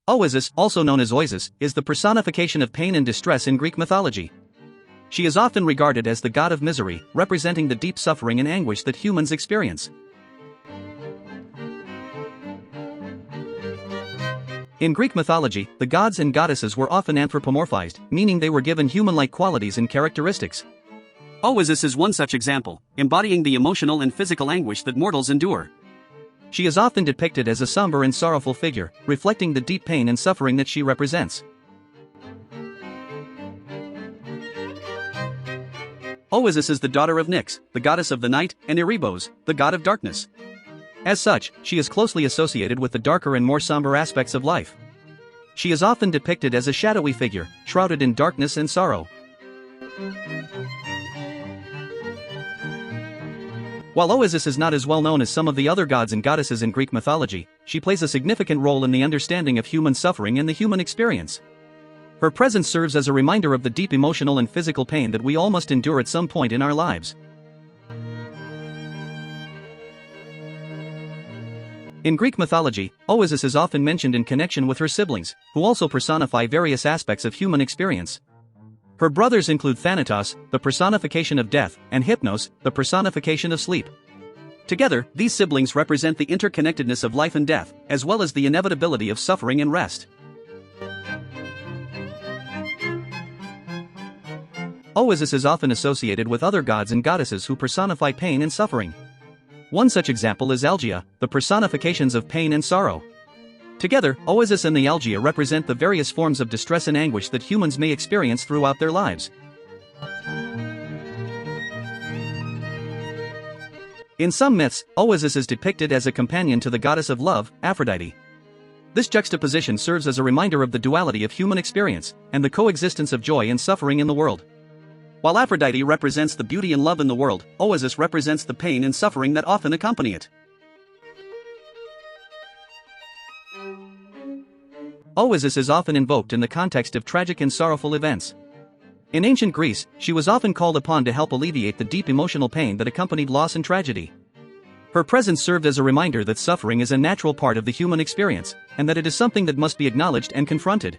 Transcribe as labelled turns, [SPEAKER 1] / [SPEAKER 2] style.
[SPEAKER 1] Oizys, also known as Oizus, is the personification of pain and distress in Greek mythology. She is often regarded as the god of misery, representing the deep suffering and anguish that humans experience. In Greek mythology, the gods and goddesses were often anthropomorphized, meaning they were given human-like qualities and characteristics.
[SPEAKER 2] Oizus is one such example, embodying the emotional and physical anguish that mortals endure.
[SPEAKER 1] She is often depicted as a somber and sorrowful figure, reflecting the deep pain and suffering that she represents.
[SPEAKER 2] Oizys is the daughter of Nyx, the goddess of the night, and Erebos, the god of darkness.
[SPEAKER 1] As such, she is closely associated with the darker and more somber aspects of life. She is often depicted as a shadowy figure, shrouded in darkness and sorrow. While Oizys is not as well known as some of the other gods and goddesses in Greek mythology, she plays a significant role in the understanding of human suffering and the human experience. Her presence serves as a reminder of the deep emotional and physical pain that we all must endure at some point in our lives. In Greek mythology, Oizys is often mentioned in connection with her siblings, who also personify various aspects of human experience. Her brothers include Thanatos, the personification of death, and Hypnos, the personification of sleep. Together, these siblings represent the interconnectedness of life and death, as well as the inevitability of suffering and rest. Oizys is often associated with other gods and goddesses who personify pain and suffering. One such example is Algaea, the personifications of pain and sorrow. Together, Oizys and the Algaea represent the various forms of distress and anguish that humans may experience throughout their lives. In some myths, Oizys is depicted as a companion to the goddess of love, Aphrodite. This juxtaposition serves as a reminder of the duality of human experience, and the coexistence of joy and suffering in the world. While Aphrodite represents the beauty and love in the world, Oizys represents the pain and suffering that often accompany it. Oizys is often invoked in the context of tragic and sorrowful events. In ancient Greece, she was often called upon to help alleviate the deep emotional pain that accompanied loss and tragedy. Her presence served as a reminder that suffering is a natural part of the human experience, and that it is something that must be acknowledged and confronted.